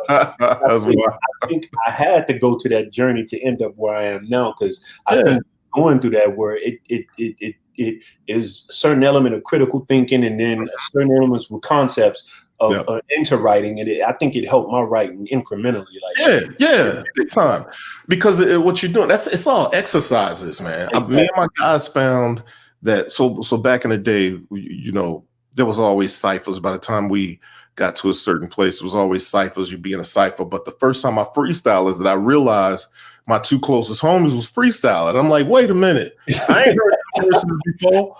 I think I had to go to that journey to end up where I am now, because I think going through that where it is a certain element of critical thinking, and then certain elements with concepts of into writing, and I think it helped my writing incrementally. Like, big time. Because what you're doing, it's all exercises, man. Me and my guys found that so back in the day, you know, there was always ciphers. By the time we got to a certain place, it was always ciphers. You'd be in a cipher. But the first time I freestyle is that I realized my two closest homies was freestyling. I'm like, wait a minute, I ain't heard that verses before.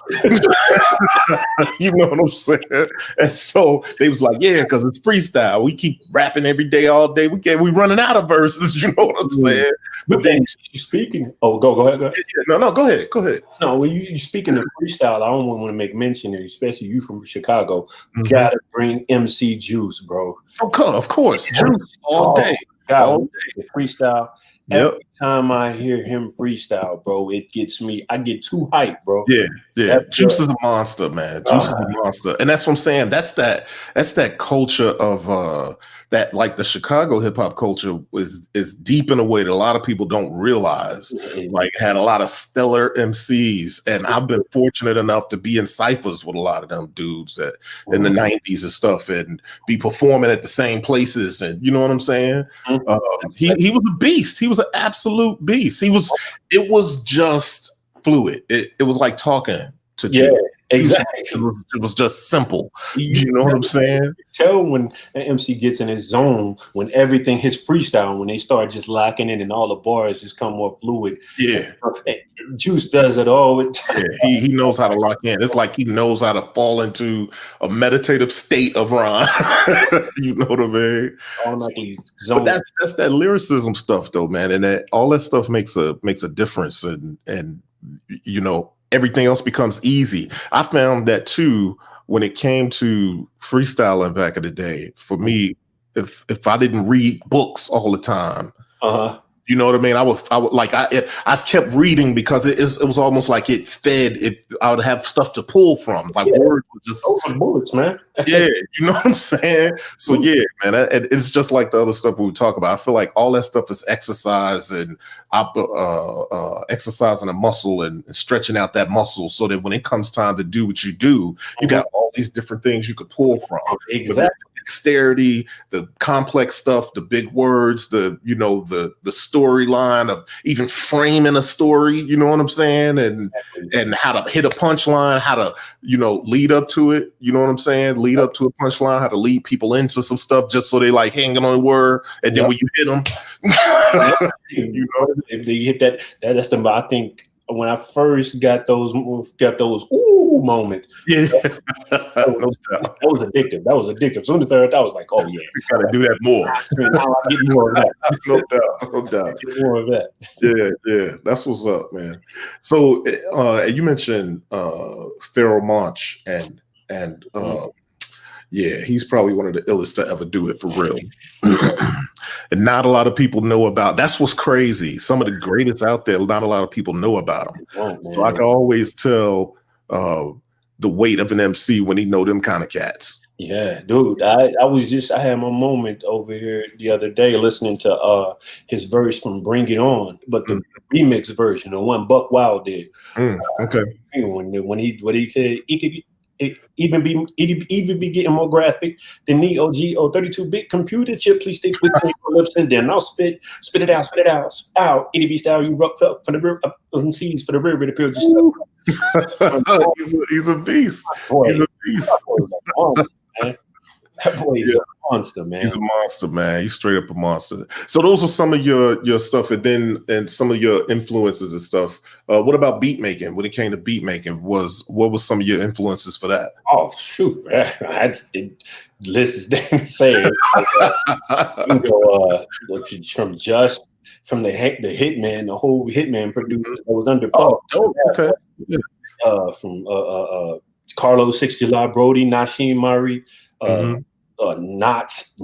You know what I'm saying? And so they was like, yeah, because it's freestyle. We keep rapping every day, all day. We running out of verses. You know what I'm saying? But then you speaking. Oh, go ahead. Go ahead. No, go ahead. Go ahead. No, when you speaking of freestyle, I don't want to make mention, especially you from Chicago. Gotta bring MC Juice, bro. Of course, Juice all day. God, freestyle. Every time I hear him freestyle, bro, it gets me. I get too hyped, bro. Yeah. Juice is a monster, man. Juice is a monster, and that's what I'm saying. That's that culture of that, like the Chicago hip hop culture is deep in a way that a lot of people don't realize. Like, had a lot of stellar MCs, and I've been fortunate enough to be in ciphers with a lot of them dudes in the '90s and stuff, and be performing at the same places, and you know what I'm saying. He was a beast. He was an absolute beast. It was just fluid. It was like talking to Jay. Exactly. It was just simple. You know what I'm saying? Tell when an MC gets in his zone, when everything, his freestyle, when they start just locking in and all the bars just come more fluid. Yeah. Juice does it all. He knows how to lock in. It's like he knows how to fall into a meditative state of rhyme. You know what I mean? But that's that lyricism stuff though, man. And all that stuff makes a difference, and you know, everything else becomes easy. I found that too when it came to freestyling back in the day. For me, if I didn't read books all the time, you know what I mean? I would like I kept reading because it was almost like it fed it. I would have stuff to pull from. Like words were just bullets, man. Yeah, you know what I'm saying? So yeah, man, it's just like the other stuff we talk about. I feel like all that stuff is exercise and exercising a muscle and stretching out that muscle so that when it comes time to do what you do, you got all these different things you could pull from. Exactly. Dexterity, the complex stuff, the big words, the storyline of even framing a story, you know what I'm saying? And how to hit a punchline, how to, lead up to it, you know what I'm saying? Lead up to a punchline, how to lead people into some stuff just so they like hanging on the word. And then when you hit them, if they hit that's the, I think when I first got those ooh moments, that was addictive. That was addictive. So in the third, I was like, oh yeah, you gotta do that more. Now I get more of that. No doubt. Get more of that. Yeah, that's what's up, man. So you mentioned Pharaoh Monch and yeah, he's probably one of the illest to ever do it for real. And not a lot of people know about. That's what's crazy. Some of the greatest out there, not a lot of people know about them. So I can always tell the weight of an MC when he know them kind of cats. Yeah, dude. I had my moment over here the other day listening to his verse from Bring It On, but the remix version, the one Buck Wild did. Okay. When he could even be getting more graphic than Neo Geo 32-bit computer chip. Please stick with your lips and then I'll spit it out. EDB style, you rock up for the rear seeds for the rear appeal. He's a beast. He's a beast. That boy is a monster, man. He's a monster, man. He's straight up a monster. So those are some of your stuff, and some of your influences and stuff. What about beat making? When it came to beat making, what was some of your influences for that? Oh shoot, list is damn saying. You go from Just, from the Hitman, the whole Hitman producer that was under. Okay. Yeah. From Carlos 6 July, Brody, Nasheem Murray. Knots,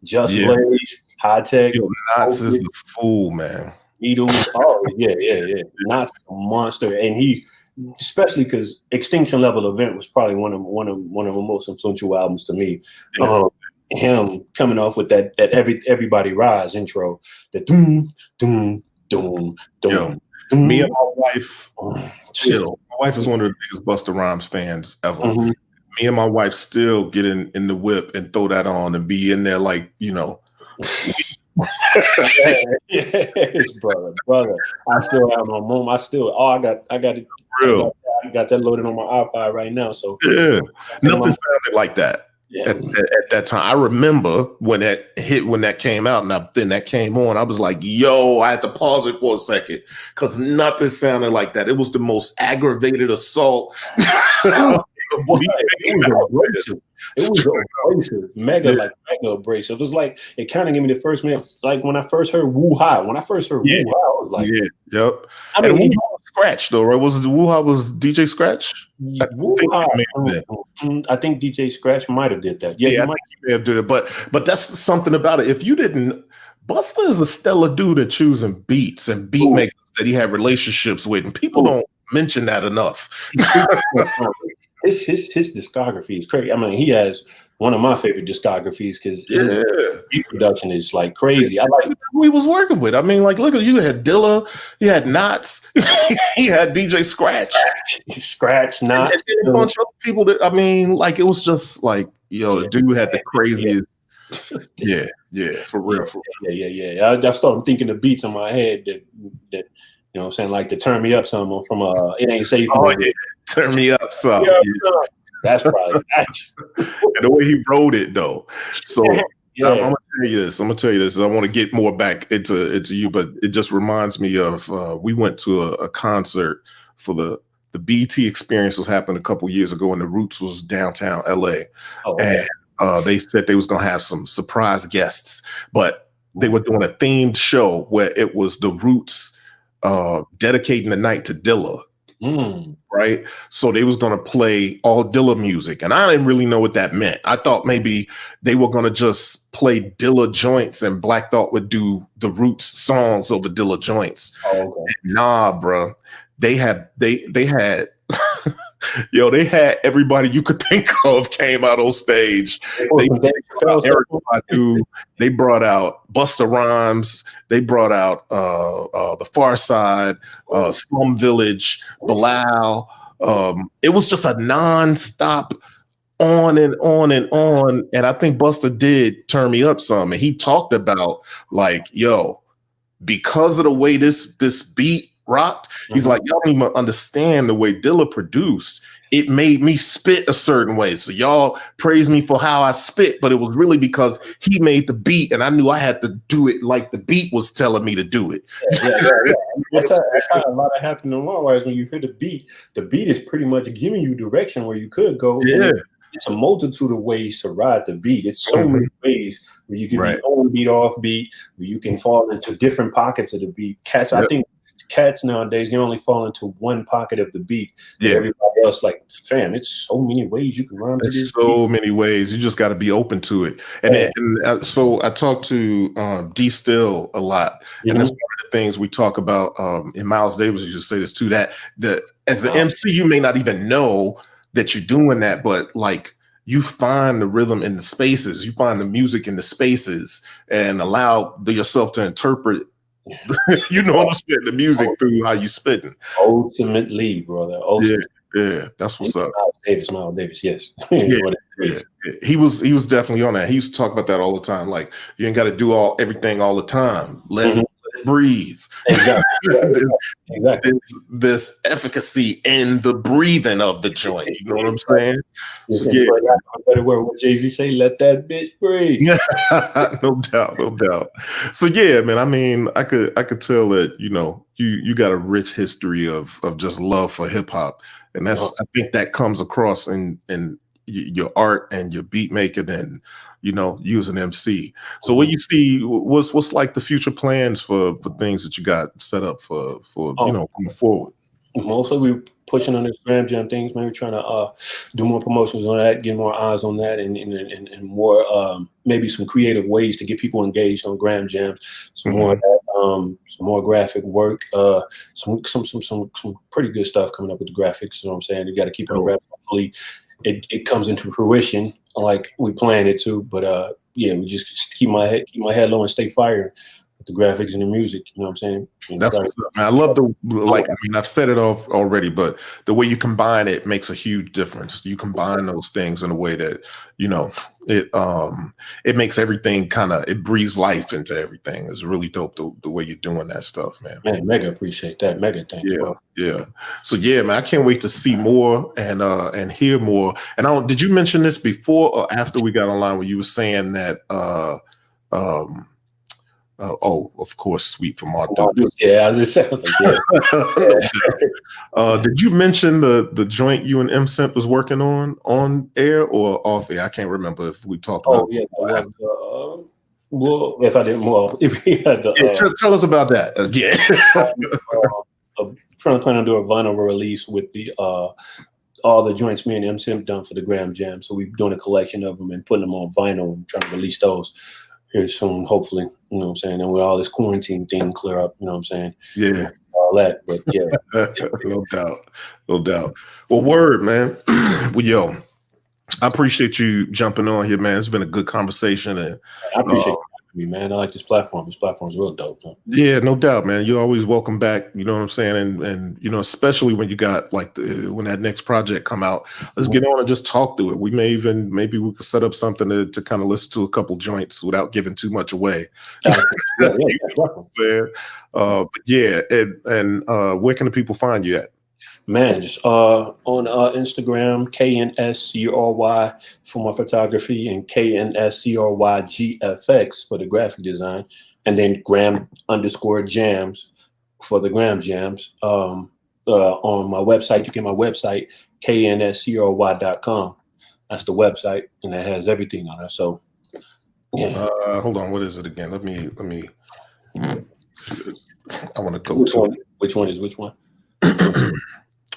Just Blaze, High Tech. Knots is the fool, man. Needles. Oh yeah. Knots is a monster, and he, especially because Extinction Level Event was probably one of the most influential albums to me. Yeah. Him coming off with that Everybody Rise intro, the doom doom doom doom. Me and my wife, chill. My wife is one of the biggest Busta Rhymes fans ever. Me and my wife still get in the whip and throw that on and be in there like, Yes, brother. I still have my mom. I got it. Real. I got that loaded on my iPod right now. So yeah, nothing sounded like that. Yeah. At that time, I remember when that came out, and then that came on. I was like, "Yo!" I had to pause it for a second because nothing sounded like that. It was the most aggravated assault. It was abrasive, mega abrasive. It was like it kind of gave me the first man. Like when I first heard Woo Ha, Woo Ha, I was like, yep. I mean, Woo Ha was Scratch though, right? Was Woo Ha was DJ Scratch? I think DJ Scratch might have did that. Yeah, I think he may have did it, but that's something about it. If you didn't, Busta is a stellar dude at choosing beats and beat makers that he had relationships with, and people don't mention that enough. His discography is crazy. I mean, he has one of my favorite discographies because his beat production is like crazy. I like who he was working with. I mean, like, look at you had Dilla, you had Knots, he had DJ Scratch, Knots, and a bunch of other people that I mean, like it was just like, yo, the dude had the craziest. Yeah, for real. Yeah. I started thinking of beats in my head that you know what I'm saying, like to turn me up some from It Ain't Safe. Turn me up some. That's probably and the way he wrote it though. So I'm gonna tell you this. I want to get more back into you, but it just reminds me of we went to a concert for the BT experience was happening a couple years ago, and the Roots was downtown LA. And they said they was gonna have some surprise guests, but they were doing a themed show where it was the Roots dedicating the night to Dilla. Right, so they was gonna play all Dilla music, and I didn't really know what that meant. I thought maybe they were gonna just play Dilla joints, and Black Thought would do the Roots songs over Dilla joints. Nah, bro, they had yo, they had everybody you could think of came out on stage. They brought out Eric Badu, they brought out Busta Rhymes, they brought out the Far Side, Slum Village, Bilal. It was just a non-stop on and on and on. And I think Busta did turn me up some. And he talked about like, yo, because of the way this beat rocked, he's like, y'all don't even understand the way Dilla produced. It made me spit a certain way. So y'all praise me for how I spit, but it was really because he made the beat and I knew I had to do it like the beat was telling me to do it. That's how a lot of happened in one way is when you hear the beat is pretty much giving you direction where you could go. Yeah. It's a multitude of ways to ride the beat. It's so many ways where you can be on beat, off beat, where you can fall into different pockets of the beat. I think cats nowadays, they only fall into one pocket of the beat. Everybody else, like, fam, it's so many ways you can run to this. So many ways. You just got to be open to it. And so I talk to D Still a lot, and that's one of the things we talk about. And Miles Davis used to say this too, that as the MC, you may not even know that you're doing that, but like you find the rhythm in the spaces, you find the music in the spaces, and allow yourself to interpret. You know what I'm saying? The music through how you spitting. Ultimately, brother. Yeah, that's what's up. Miles Davis, yes. He was definitely on that. He used to talk about that all the time. Like, you ain't got to do everything all the time. Let it breathe. Exactly. This efficacy in the breathing of the joint. You know what I'm saying? So better word what Jay-Z say, let that bitch breathe. No doubt. So yeah, man, I mean, I could tell that, you know, you got a rich history of just love for hip hop. And I think that comes across in your art and your beat making and, you know, you as an MC. So what you see, what's like the future plans for things that you got set up for you know, moving forward? Mostly we're pushing on this GramJam things, man. We're trying to do more promotions on that, get more eyes on that, and more maybe some creative ways to get people engaged on GramJams. Some more of that, some more graphic work, some pretty good stuff coming up with the graphics. You know what I'm saying? You got to keep it wrapped. Hopefully, it comes into fruition like we planned it to. But yeah, we just keep my head low and stay fired. the graphics and the music. You know what I'm saying? That's what's up, man. I love the like. I mean, I've said it off already, but the way you combine it makes a huge difference. You combine those things in a way that it makes everything it breathes life into everything. It's really dope the way you're doing that stuff, man. Man, mega appreciate that. Mega thank you. Bro. Yeah. So yeah, man, I can't wait to see more and hear more. And did you mention this before or after we got online when you were saying that of course, Sweet from our Dope. Yeah, I was just saying. Did you mention the joint you and emcee was working on air or off air? I can't remember if we talked about. Oh yeah, well, if I didn't, well, if we had the tell us about that again. Trying to plan on doing a vinyl release with the all the joints me and emcee have done for the GramJams. So we're doing a collection of them and putting them on vinyl and trying to release those here soon, hopefully. You know what I'm saying? And with all this quarantine thing clear up, you know what I'm saying? Yeah. All that, but yeah. No doubt. Well, word, man. Well, yo, I appreciate you jumping on here, man. It's been a good conversation. And I appreciate me, man. I like this platform. This platform's real dope, man. Yeah, no doubt, man. You're always welcome back. You know what I'm saying? And especially when you got like when that next project come out, let's get on and just talk through it. We maybe we could set up something to kind of listen to a couple joints without giving too much away. But yeah, and where can the people find you at? Man, just on Instagram, Knscry for my photography and Knscrygfx for the graphic design, and then gram_jams for the GramJams. On my website, you get my website, knscry.com. That's the website, and it has everything on it. So, yeah. Hold on, what is it again? Let me. I want to go which to one. Which one is which one?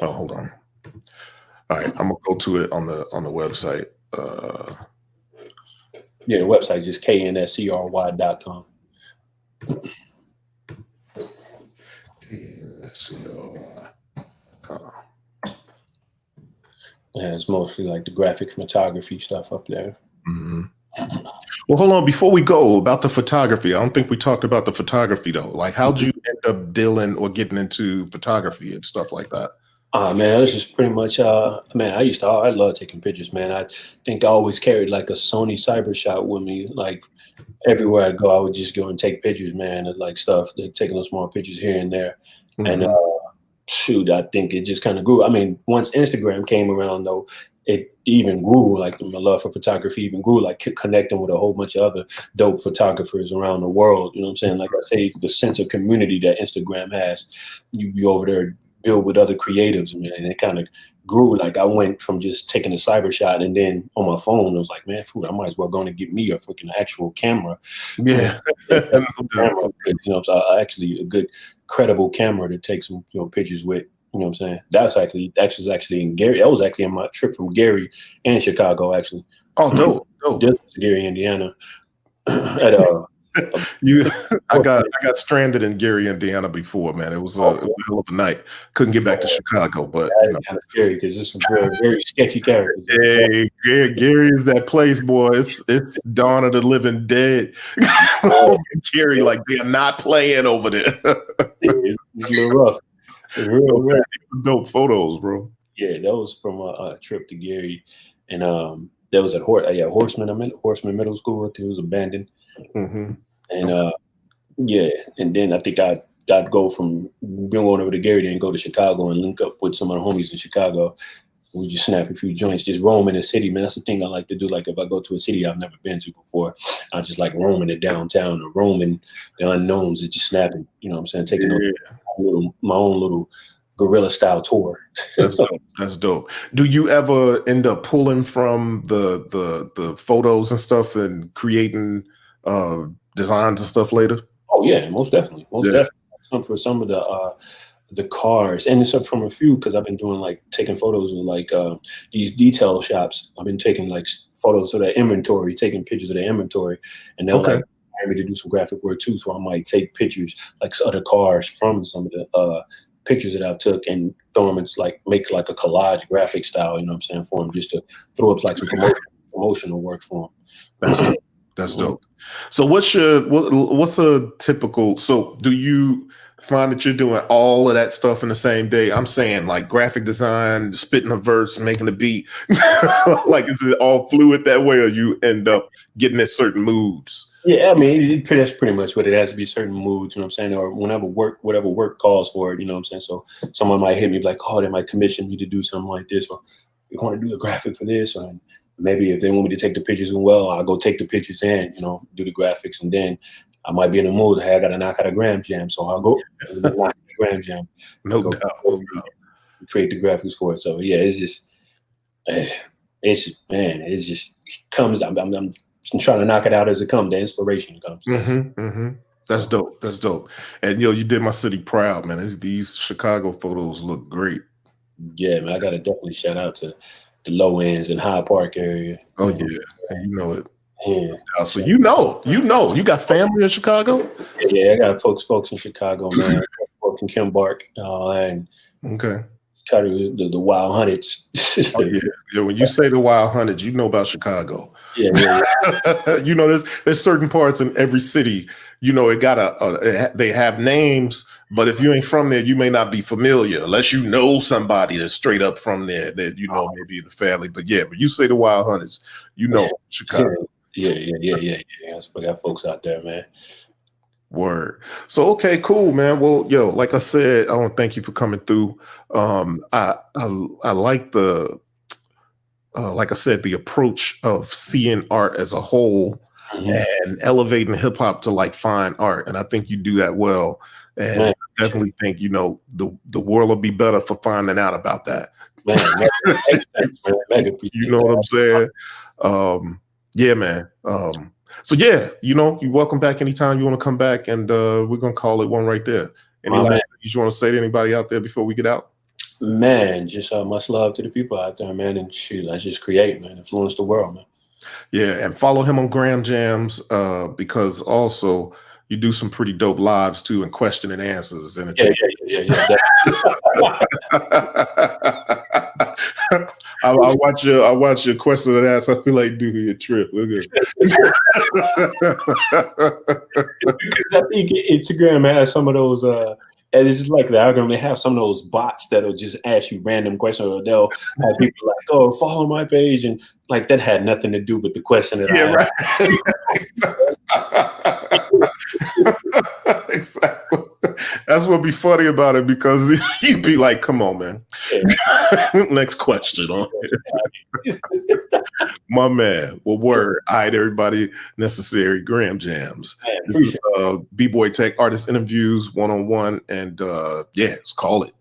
Oh, hold on. All right, I'm gonna go to it on the website. Yeah, the website is just knscry.com. Yeah, it's mostly like the graphic photography stuff up there. Mm-hmm. Well, hold on. Before we go about the photography, I don't think we talked about the photography though. Like, how'd you end up dealing or getting into photography and stuff like that? Man, this is pretty much, man, I love taking pictures, man. I think I always carried like a Sony Cybershot with me. Like everywhere I go, I would just go and take pictures, man, and like stuff, like taking those small pictures here and there. Mm-hmm. And shoot, I think it just kind of grew. I mean, once Instagram came around though, it even grew, like my love for photography even grew, like connecting with a whole bunch of other dope photographers around the world. You know what I'm saying? Like I say, the sense of community that Instagram has, you be over there, build with other creatives, man, and it kind of grew. Like I went from just taking a cyber shot, and then on my phone, I was like, man, I might as well go and get me a freaking actual camera. Yeah, camera, actually a good, credible camera to take some pictures with. You know what I'm saying? That was actually in Gary. That was actually in my trip from Gary and Chicago, actually. Oh, dope. This was Gary, Indiana. At I got stranded in Gary, Indiana before, man. It was a hell of a night. Couldn't get back to Chicago, but kind of scary because this was very, very sketchy character. Hey, Gary is that place, boy. It's Dawn of the Living Dead. Gary, like they are not playing over there. It's a little rough. It's real rough. Dope photos, bro. Yeah, that was from a trip to Gary, and that was at Horseman. I'm in Horseman Middle School. It was abandoned. Mm-hmm. And and then I think I'd go from going over to Gary, then go to Chicago and link up with some of the homies in Chicago. We just snap a few joints, just roam in the city, man. That's the thing I like to do. Like if I go to a city I've never been to before, I just like roaming the downtown or roaming the unknowns and just snapping. You know what I'm saying? Taking my own little guerrilla style tour. That's dope. That's dope. Do you ever end up pulling from the photos and stuff and creating designs and stuff later? Oh yeah, most definitely. Definitely. For some of the cars, and it's up from a few because I've been doing like taking photos of like these detail shops. I've been taking like photos of their inventory, taking pictures of their inventory, and they'll like hire me to do some graphic work too. So I might take pictures like other cars from some of the pictures that I took and throw them into like make like a collage graphic style. You know what I'm saying, for them, just to throw up like some promotional work for them. That's dope. So what's a typical, so do you find that you're doing all of that stuff in the same day? I'm saying like graphic design, spitting a verse, making a beat. Like, is it all fluid that way, or you end up getting in certain moods? Yeah, I mean, that's pretty much what it has to be, certain moods, you know what I'm saying? Or whatever work calls for it, you know what I'm saying? So someone might hit me like, oh, they might commission me to do something like this, or you want to do a graphic for this, or maybe if they want me to take the pictures as well, I'll go take the pictures and, you know, do the graphics. And then I might be in the mood, hey, I got to knock out a GramJam. So I'll go knock out a GramJam. No doubt. Create the graphics for it. So yeah, it just comes, I'm trying to knock it out as it comes. The inspiration comes. That's dope. That's dope. And you did my city proud, man. These Chicago photos look great. Yeah, man, I got to definitely shout out to the low ends and Hyde Park area. Oh yeah, you know it. Yeah. So you got family in Chicago? Yeah, I got folks in Chicago, man. Folks in Kimbark, and kind of the Wild Hundreds. Oh, yeah. When you say the Wild Hundreds, you know about Chicago. Yeah. There's certain parts in every city. They have names, but if you ain't from there, you may not be familiar unless you know somebody that's straight up from there that maybe in the family. But yeah, when you say the Wild Hundreds, Chicago. Yeah. I got folks out there, man. Word. So okay, cool, man. Well, like I said, I want to thank you for coming through. I like the like I said, the approach of seeing art as a whole and elevating hip hop to like fine art. And I think you do that well. And I definitely think, the world will be better for finding out about that. You know what I'm saying? Yeah, man. So yeah, you're welcome back anytime you want to come back, and we're gonna call it one right there. Any last things you want to say to anybody out there before we get out? Man, just much love to the people out there, man, and shoot, let's just create, man, influence the world, man. Yeah, and follow him on GramJams because also you do some pretty dope lives too, and question and answers. Yeah. I watch your question and answer. I feel like do your trip. Look at because I think Instagram has some of those. And it's just like the algorithm. They have some of those bots that'll just ask you random questions, or they'll have people like, "Oh, follow my page," and like that had nothing to do with the question that I right. Exactly. That's what'd be funny about it, because you'd be like, "Come on, man." Next question on here. My man. Well, word. All right, everybody. Necessary GramJams. This is BboyTech artist interviews 1-on-1, and let's call it.